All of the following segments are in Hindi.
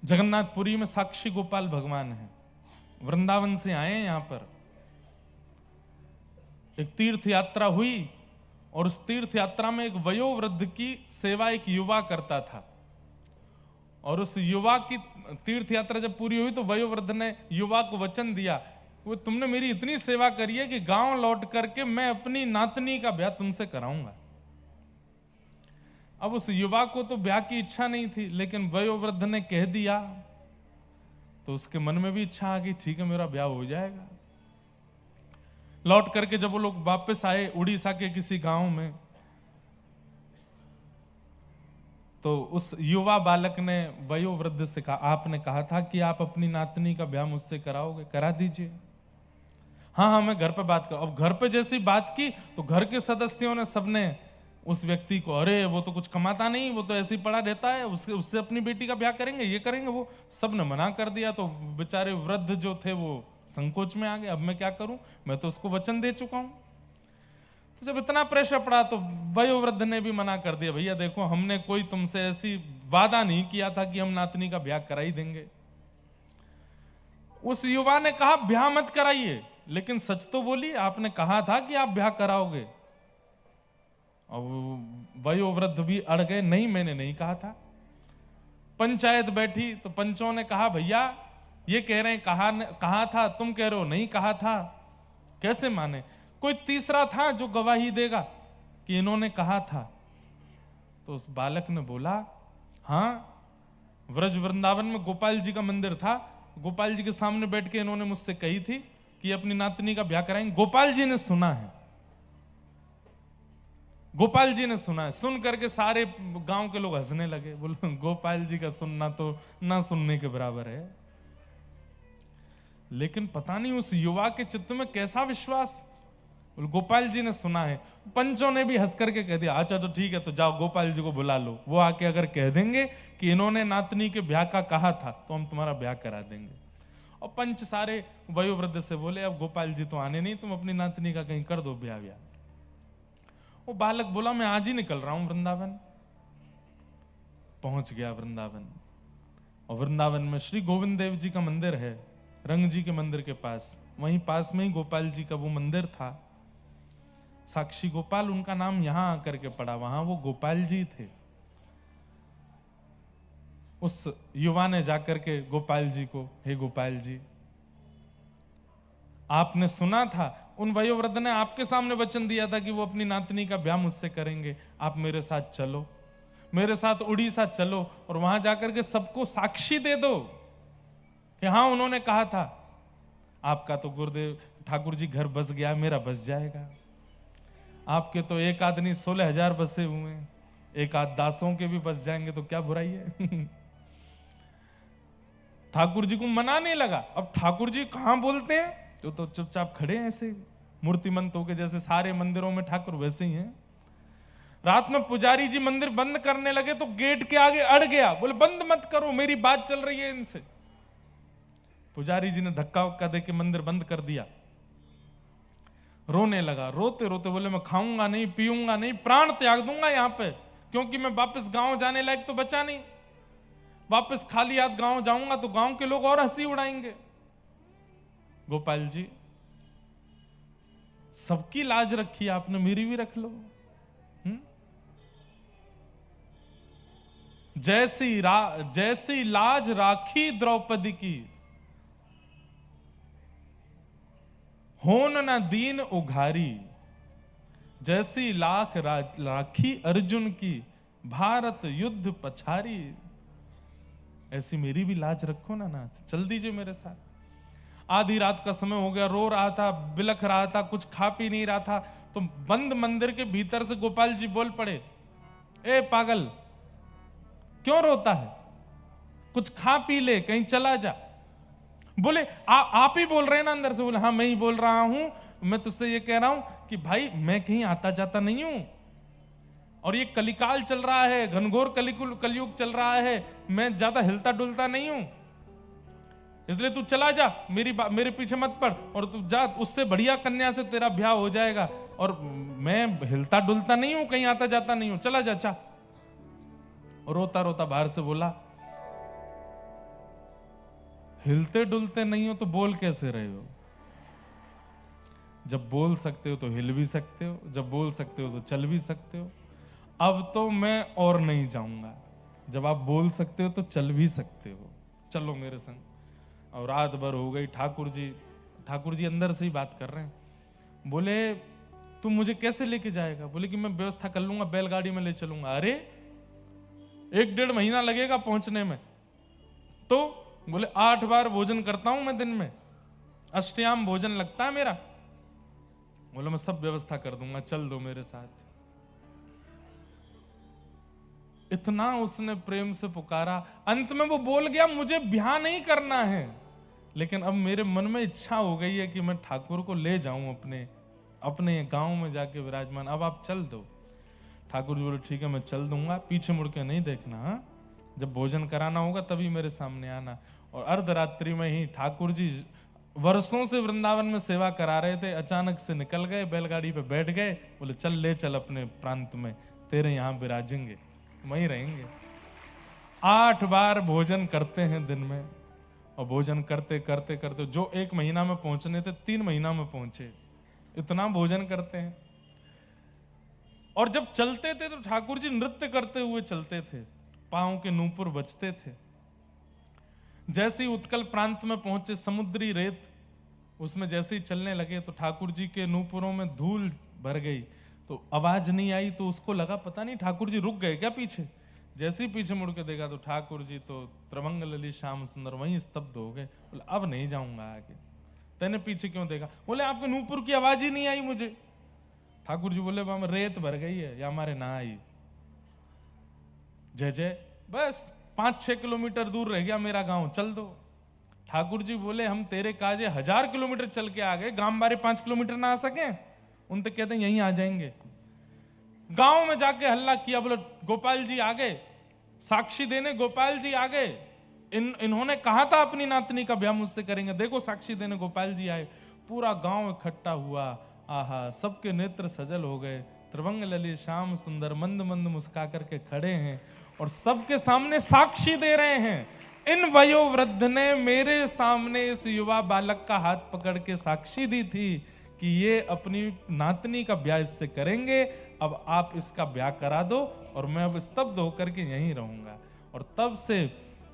जगन्नाथपुरी में साक्षी गोपाल भगवान है, वृंदावन से आए हैं यहां पर। एक तीर्थ यात्रा हुई और उस तीर्थ यात्रा में एक वयोवृद्ध की सेवा एक युवा करता था। और उस युवा की तीर्थ यात्रा जब पूरी हुई तो वयोवृद्ध ने युवा को वचन दिया, वो तुमने मेरी इतनी सेवा करी है कि गांव लौट करके मैं अपनी नातनी का ब्याह तुमसे कराऊंगा। अब उस युवा को तो ब्याह की इच्छा नहीं थी, लेकिन वयोवृद्ध ने कह दिया तो उसके मन में भी इच्छा आ गई, ठीक है मेरा ब्याह हो जाएगा। लौट करके जब वो लोग वापस आए उड़ीसा के किसी गांव में, तो उस युवा बालक ने वयोवृद्ध से कहा, आपने कहा था कि आप अपनी नातनी का ब्याह मुझसे कराओगे, करा दीजिए। हाँ हाँ मैं घर पे बात कर। अब घर पे जैसी बात की तो घर के सदस्यों ने सबने उस व्यक्ति को, अरे वो तो कुछ कमाता नहीं, वो तो ऐसे ही पड़ा रहता है, उससे अपनी बेटी का ब्याह करेंगे, ये करेंगे वो, सब ने मना कर दिया। तो बेचारे वृद्ध जो थे वो संकोच में आ गए, अब मैं क्या करूं, मैं तो उसको वचन दे चुका हूं। तो जब इतना प्रेशर पड़ा तो वयोवृद्ध ने भी मना कर दिया, भैया देखो हमने कोई तुमसे ऐसी वादा नहीं किया था कि हम नातनी का ब्याह करा ही देंगे। उस युवा ने कहा ब्याह मत कराइए, लेकिन सच तो बोलिए, आपने कहा था कि आप ब्याह कराओगे। और वयोवृद्ध भी अड़ गए, नहीं मैंने नहीं कहा था। पंचायत बैठी तो पंचों ने कहा भैया ये कह रहे हैं कहा था, तुम कह रहे हो नहीं कहा था, कैसे माने? कोई तीसरा था जो गवाही देगा कि इन्होंने कहा था? तो उस बालक ने बोला, हाँ व्रज वृंदावन में गोपाल जी का मंदिर था, गोपाल जी के सामने बैठ के इन्होंने मुझसे कही थी कि अपनी नातनी का ब्याह कराएंगे। गोपाल जी ने सुना है, गोपाल जी ने सुना है। सुन करके सारे गांव के लोग हंसने लगे, बोलो गोपाल जी का सुनना तो ना सुनने के बराबर है। लेकिन पता नहीं उस युवा के चित्त में कैसा विश्वास, गोपाल जी ने सुना है। पंचों ने भी हंस करके कह दिया, अच्छा तो ठीक है, तो जाओ गोपाल जी को बुला लो, वो आके अगर कह देंगे कि इन्होंने नातनी के ब्याह का कहा था तो हम तुम्हारा ब्याह करा देंगे। और पंच सारे वयोवृद्ध से बोले, अब गोपाल जी तो आने नहीं, तुम अपनी नातनी का कहीं कर दो ब्याह। वो बालक बोला, मैं आज ही निकल रहा हूं वृंदावन। पहुंच गया वृंदावन, और वृंदावन में श्री गोविंद देव जी का मंदिर है, रंग जी के मंदिर के पास, वहीं पास में ही गोपाल जी का वो मंदिर था। साक्षी गोपाल उनका नाम यहां आकर के पड़ा, वहां वो गोपाल जी थे। उस युवा ने जाकर के गोपाल जी को, हे गोपाल जी, आपने सुना था, उन वयोवृद्ध ने आपके सामने वचन दिया था कि वो अपनी नातनी का ब्याह मुझसे करेंगे, आप मेरे साथ चलो, मेरे साथ उड़ीसा चलो, और वहां जाकर के सबको साक्षी दे दो कि हाँ उन्होंने कहा था। आपका तो गुरुदेव ठाकुर जी घर बस गया, मेरा बस जाएगा। आपके तो एक आदमी 16,000 बसे हुए हैं, एक आध दासों के भी बस जाएंगे तो क्या बुराई है। ठाकुर जी को मनाने लगा। अब ठाकुर जी कहां बोलते हैं, तो चुपचाप खड़े हैं ऐसे मूर्तिमंत होके, जैसे सारे मंदिरों में ठाकुर वैसे ही हैं। रात में पुजारी जी मंदिर बंद करने लगे तो गेट के आगे अड़ गया, बोले बंद मत करो, मेरी बात चल रही है इनसे। पुजारी जी ने धक्का वक्का देके मंदिर बंद कर दिया। रोने लगा, रोते रोते बोले मैं खाऊंगा नहीं, पीऊंगा नहीं, प्राण त्याग दूंगा यहां पे, क्योंकि मैं वापस गांव जाने लायक तो बचा नहीं। वापस खाली हाथ गांव जाऊंगा तो गांव के लोग और हंसी उड़ाएंगे। गोपाल जी, सबकी लाज रखी आपने, मेरी भी रख लो। जैसी लाज राखी द्रौपदी की, होन न दीन उघारी, जैसी लाख राखी अर्जुन की, भारत युद्ध पछारी। ऐसी मेरी भी लाज रखो ना नाथ, चल दीजिए मेरे साथ। आधी रात का समय हो गया, रो रहा था, बिलख रहा था, कुछ खा पी नहीं रहा था। तो बंद मंदिर के भीतर से गोपाल जी बोल पड़े, ए पागल क्यों रोता है, कुछ खा पी ले, कहीं चला जा। बोले आप ही बोल रहे हैं ना अंदर से? बोले हाँ मैं ही बोल रहा हूं, मैं तुझसे ये कह रहा हूं कि भाई मैं कहीं आता जाता नहीं हूं, और ये कलिकाल चल रहा है, घनघोर कलयुग चल रहा है, मैं ज्यादा हिलता डुलता नहीं हूं, इसलिए तू चला जा, मेरे पीछे मत पड़, और तू जा, उससे बढ़िया कन्या से तेरा ब्याह हो जाएगा, और मैं हिलता डुलता नहीं हूं, कहीं आता जाता नहीं हूं, चला जा। रोता रोता बाहर से बोला, हिलते डुलते नहीं हो तो बोल कैसे रहे हो? जब बोल सकते हो तो हिल भी सकते हो, जब बोल सकते हो तो चल भी सकते हो। अब तो मैं और नहीं जाऊंगा, जब आप बोल सकते हो तो चल भी सकते हो, चलो मेरे संग। और रात भर हो गई। ठाकुर जी अंदर से ही बात कर रहे हैं। बोले तुम मुझे कैसे लेके जाएगा? बोले कि मैं व्यवस्था कर लूंगा, बैलगाड़ी में ले चलूंगा। अरे 1-1.5 महीना लगेगा पहुंचने में। तो बोले 8 बार भोजन करता हूं मैं दिन में, अष्टयाम भोजन लगता है मेरा। बोले मैं सब व्यवस्था कर दूंगा, चल दो मेरे साथ। इतना उसने प्रेम से पुकारा। अंत में वो बोल गया मुझे ब्याह नहीं करना है, लेकिन अब मेरे मन में इच्छा हो गई है कि मैं ठाकुर को ले जाऊं अपने गांव में जाके विराजमान, अब आप चल दो। ठाकुर जी बोले ठीक है मैं चल दूंगा, पीछे मुड़ के नहीं देखना। हाँ? जब भोजन कराना होगा तभी मेरे सामने आना। और अर्धरात्रि में ही ठाकुर जी वर्षों से वृंदावन में सेवा करा रहे थे, अचानक से निकल गए, बैलगाड़ी पे बैठ गए। बोले चल ले चल अपने प्रांत में, तेरे यहां विराजेंगे, वहीं रहेंगे। 8 बार भोजन करते हैं दिन में, और भोजन करते करते करते जो 1 महीना में पहुंचने थे 3 महीना में पहुंचे। इतना भोजन करते हैं। और जब चलते थे तो ठाकुर जी नृत्य करते हुए चलते थे, पांव के नूपुर बजते थे। जैसे ही उत्कल प्रांत में पहुंचे, समुद्री रेत उसमें जैसे ही चलने लगे तो ठाकुर जी के नूपुरों में धूल भर गई, तो आवाज नहीं आई। तो उसको लगा पता नहीं ठाकुर जी रुक गए क्या पीछे। जैसे ही पीछे मुड़ के देखा तो ठाकुर जी तो त्रवंग ललित श्याम सुंदर वहीं स्तब्ध हो गए। बोले अब नहीं जाऊंगा आगे। तेने पीछे क्यों देखा? बोले आपके नूपुर की आवाज ही नहीं आई मुझे। ठाकुर जी बोले वहां रेत भर गई है या हमारे ना आई। जय जय, बस 5-6 किलोमीटर दूर रह गया मेरा गांव, चल दो। ठाकुर जी बोले हम तेरे काजे 1000 किलोमीटर चल के आ गए, गांव बारे 5 किलोमीटर ना आ सके? उन तक कहते हैं यहीं आ जाएंगे। गांव में जाके हल्ला किया, बोले गोपाल जी आ गए, साक्षी देने गोपाल जी आ गए। इन्होंने कहा था अपनी नातनी का ब्याह मुझसे करेंगे, देखो साक्षी देने गोपाल जी आए। पूरा गांव इकट्ठा हुआ। आहा, सबके नेत्र सजल हो गए। त्रिभंग ललित श्याम सुंदर मंद मंद मुस्का करके खड़े हैं और सबके सामने साक्षी दे रहे हैं। इन वयोवृद्ध ने मेरे सामने इस युवा बालक का हाथ पकड़ के साक्षी दी थी कि ये अपनी नातनी का ब्याह इससे करेंगे, अब आप इसका ब्याह करा दो और मैं अब स्तब्ध होकर के यहीं रहूंगा। और तब से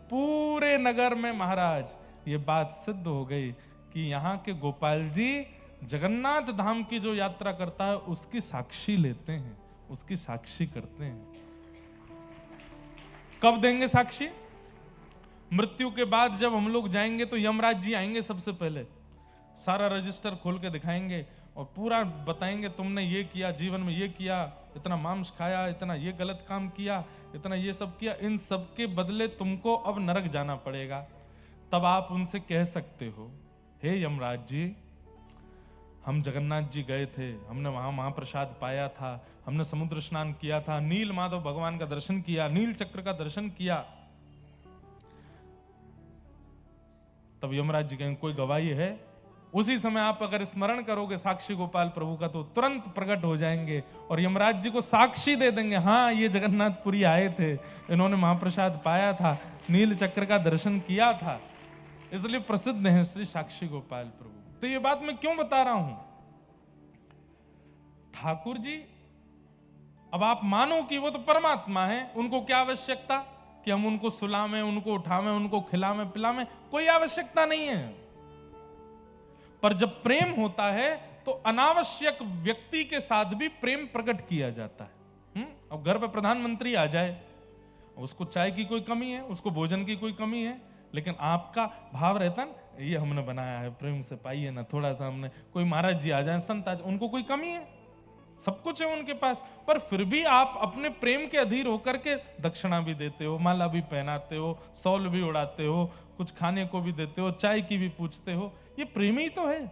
पूरे नगर में महाराज ये बात सिद्ध हो गई कि यहाँ के गोपाल जी जगन्नाथ धाम की जो यात्रा करता है उसकी साक्षी लेते हैं, उसकी साक्षी करते हैं। कब देंगे साक्षी? मृत्यु के बाद जब हम लोग जाएंगे तो यमराज जी आएंगे, सबसे पहले सारा रजिस्टर खोल के दिखाएंगे और पूरा बताएंगे तुमने ये किया, जीवन में ये किया, इतना मांस खाया, इतना ये गलत काम किया, इतना ये सब किया, इन सब के बदले तुमको अब नरक जाना पड़ेगा। तब आप उनसे कह सकते हो, हे यमराज जी, हम जगन्नाथ जी गए थे, हमने वहां महाप्रसाद पाया था, हमने समुद्र स्नान किया था, नील माधव भगवान का दर्शन किया, नील चक्र का दर्शन किया। तब यमराज जी कहेंगे कोई गवाही है? उसी समय आप अगर स्मरण करोगे साक्षी गोपाल प्रभु का तो तुरंत प्रकट हो जाएंगे और यमराज जी को साक्षी दे देंगे, हाँ ये जगन्नाथपुरी आए थे, इन्होंने महाप्रसाद पाया था, नील चक्र का दर्शन किया था, इसलिए प्रसिद्ध है श्री साक्षी गोपाल प्रभु। तो ये बात मैं क्यों बता रहा हूं? ठाकुर जी, अब आप मानो कि वो तो परमात्मा है, उनको क्या आवश्यकता कि हम उनको सुलावें, उनको उठावें, उनको खिलावें पिलावें? कोई आवश्यकता नहीं है। पर जब प्रेम होता है तो अनावश्यक व्यक्ति के साथ भी प्रेम प्रकट किया जाता है। अब घर पे प्रधानमंत्री आ जाए, उसको चाय की कोई कमी है, उसको भोजन की कोई कमी है, लेकिन आपका भाव रहता है ये हमने बनाया है, प्रेम से पाइए ना थोड़ा सा। हमने कोई महाराज जी आ जाए, संत आ जाए, उनको कोई कमी है? सब कुछ है उनके पास, पर फिर भी आप अपने प्रेम के अधीर होकर के दक्षिणा भी देते हो, माला भी पहनाते हो, सौल भी उड़ाते हो, कुछ खाने को भी देते हो, चाय की भी पूछते हो। ये प्रेम ही तो है।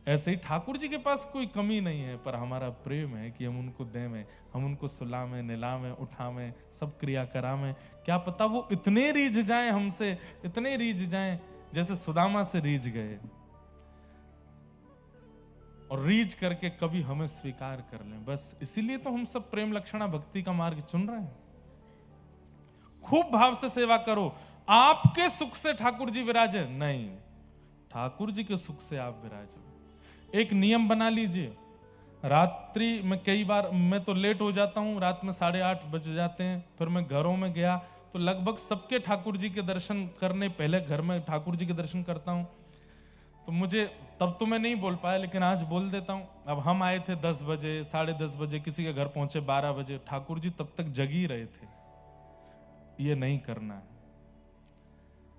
ऐसे ही ठाकुर जी के पास कोई कमी नहीं है, पर हमारा प्रेम है कि हम उनको देवें, हम उनको सुलावें, निलावें, उठावें, सब क्रिया करावें। क्या पता वो इतने रीझ जाएं हमसे, इतने रीझ जाएं जैसे सुदामा से रीझ गए, और रीझ करके कभी हमें स्वीकार कर लें। बस इसीलिए तो हम सब प्रेम लक्षणा भक्ति का मार्ग चुन रहे हैं। खूब भाव से सेवा करो। आपके सुख से ठाकुर जी विराजे नहीं, ठाकुर जी के सुख से आप विराजो। एक नियम बना लीजिए, रात्रि में कई बार मैं तो लेट हो जाता हूँ, रात में 8:30 बज जाते हैं, फिर मैं घरों में गया तो लगभग सबके ठाकुर जी के दर्शन करने पहले घर में ठाकुर जी के दर्शन करता हूँ। तो मुझे तब तो मैं नहीं बोल पाया, लेकिन आज बोल देता हूँ। अब हम आए थे 10 बजे, 10:30 बजे, किसी के घर पहुंचे 12 बजे, ठाकुर जी तब तक जग ही रहे थे। ये नहीं करना है।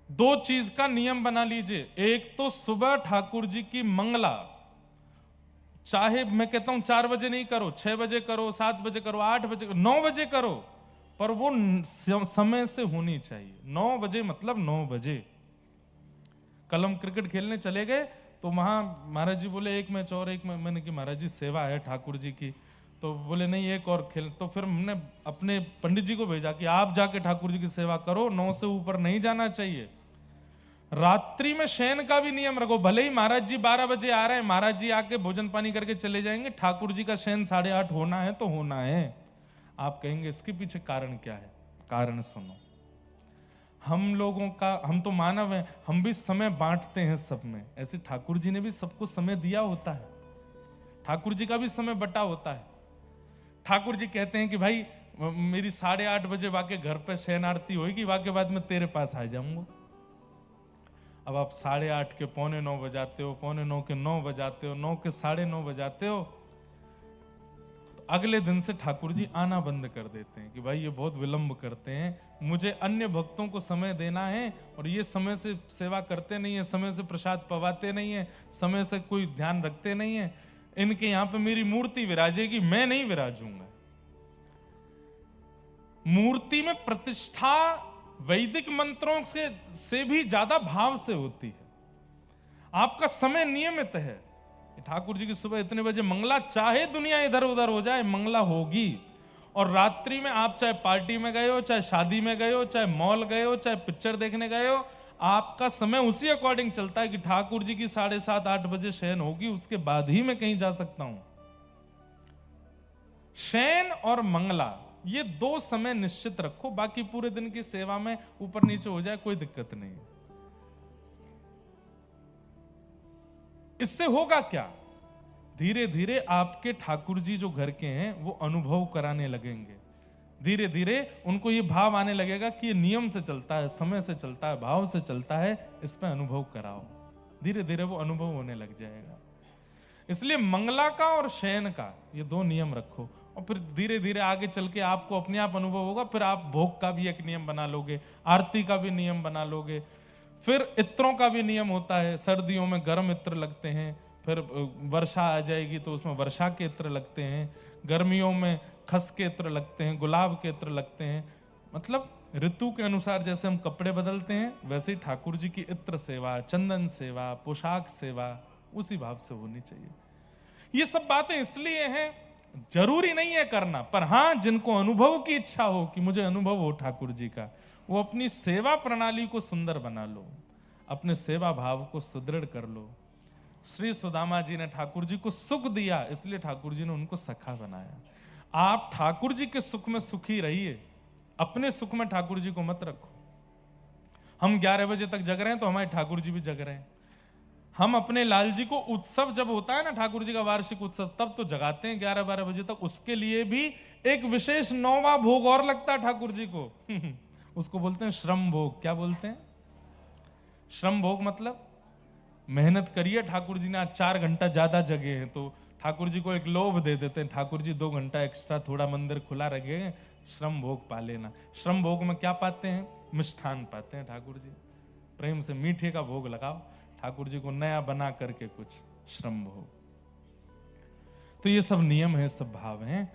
दो चीज का नियम बना लीजिए, एक तो सुबह ठाकुर जी की मंगला, चाहे मैं कहता हूं 4 बजे नहीं करो, 6 बजे करो, 7 बजे करो, 8 बजे, 9 बजे करो, पर वो समय से होनी चाहिए। 9 बजे मतलब 9 बजे। कल हम क्रिकेट खेलने चले गए तो वहां महाराज जी बोले एक मैच और, एक मैंने कि महाराज जी सेवा है ठाकुर जी की, तो बोले नहीं एक और खेल। तो फिर हमने अपने पंडित जी को भेजा कि आप जाके ठाकुर जी की सेवा करो, 9 से ऊपर नहीं जाना चाहिए। रात्रि में शयन का भी नियम रखो, भले ही महाराज जी 12 बजे आ रहे हैं, महाराज जी आके भोजन पानी करके चले जाएंगे, ठाकुर जी का शयन 8:30 होना है तो होना है। आप कहेंगे इसके पीछे कारण क्या है? कारण सुनो। हम लोगों का, हम तो मानव हैं, हम भी समय बांटते हैं सब में। ऐसे ठाकुर जी ने भी सबको समय दिया होता है, ठाकुर जी का भी समय बटा होता है। ठाकुर जी कहते हैं कि भाई मेरी 8:30 बजे वाके घर पे शयन आरती होगी, वाके बाद में तेरे पास आ जाऊंगा। अब आप 8:30 के 8:45 बजाते हो, 8:45 के 9 बजाते हो, 9 के 9:30 बजाते हो, तो अगले दिन से ठाकुर जी आना बंद कर देते हैं कि भाई ये बहुत विलंब करते हैं, मुझे अन्य भक्तों को समय देना है और ये समय से सेवा करते नहीं है, समय से प्रसाद पवाते नहीं है, समय से कोई ध्यान रखते नहीं है। इनके यहां पे मेरी मूर्ति विराजेगी, मैं नहीं विराजूंगा। मूर्ति में प्रतिष्ठा वैदिक मंत्रों से भी ज्यादा भाव से होती है। आपका समय नियमित है, ठाकुर जी की सुबह इतने बजे मंगला, चाहे दुनिया इधर उधर हो जाए मंगला होगी। और रात्रि में आप चाहे पार्टी में गए हो, चाहे शादी में गए हो, चाहे मॉल गए हो, चाहे पिक्चर देखने गए हो, आपका समय उसी अकॉर्डिंग चलता है कि ठाकुर जी की 7:30 8 बजे शयन होगी, उसके बाद ही मैं कहीं जा सकता हूं। शयन और मंगला ये 2 समय निश्चित रखो, बाकी पूरे दिन की सेवा में ऊपर नीचे हो जाए कोई दिक्कत नहीं। इससे होगा क्या? धीरे धीरे आपके ठाकुर जी जो घर के हैं वो अनुभव कराने लगेंगे। धीरे धीरे उनको ये भाव आने लगेगा कि ये नियम से चलता है, समय से चलता है, भाव से चलता है, इस पे अनुभव कराओ। धीरे धीरे वो अनुभव होने लग जाएगा। इसलिए मंगला का और शयन का ये 2 नियम रखो, और फिर धीरे धीरे आगे चल के आपको अपने आप अनुभव होगा। फिर आप भोग का भी एक नियम बना लोगे, आरती का भी नियम बना लोगे। फिर इत्रों का भी नियम होता है, सर्दियों में गर्म इत्र लगते हैं, फिर वर्षा आ जाएगी तो उसमें वर्षा के इत्र लगते हैं, गर्मियों में खस के इत्र लगते हैं, गुलाब के इत्र लगते हैं। मतलब ऋतु के अनुसार जैसे हम कपड़े बदलते हैं, वैसे ही ठाकुर जी की इत्र सेवा, चंदन सेवा, पोशाक सेवा उसी भाव से होनी चाहिए। ये सब बातें इसलिए हैं, जरूरी नहीं है करना, पर हां जिनको अनुभव की इच्छा हो कि मुझे अनुभव हो ठाकुर जी का, वो अपनी सेवा प्रणाली को सुंदर बना लो, अपने सेवा भाव को सुदृढ़ कर लो। श्री सुदामा जी ने ठाकुर जी को सुख दिया, इसलिए ठाकुर जी ने उनको सखा बनाया। आप ठाकुर जी के सुख में सुखी रहिए, अपने सुख में ठाकुर जी को मत रखो। हम 11 बजे तक जग रहे हैं तो हमारे ठाकुर जी भी जग रहे हैं। हम अपने लाल जी को उत्सव जब होता है ना, ठाकुर जी का वार्षिक उत्सव, तब तो जगाते हैं 11-12 बजे तक। उसके लिए भी एक विशेष 9वां भोग और लगता है ठाकुर जी को उसको बोलते हैं श्रम भोग। क्या बोलते हैं? श्रम भोग मतलब मेहनत करिए, ठाकुर जी ने आज 4 घंटा ज्यादा जगे हैं तो ठाकुर जी को एक लोभ दे देते हैं, ठाकुर जी 2 घंटा एक्स्ट्रा थोड़ा मंदिर खुला रखेंगे, श्रम भोग पा लेना। श्रम भोग में क्या पाते हैं? मिष्ठान पाते हैं ठाकुर जी। प्रेम से मीठे का भोग लगाओ ठाकुर जी को, नया बना करके कुछ श्रम भोग। तो ये सब नियम है, सब भाव हैं।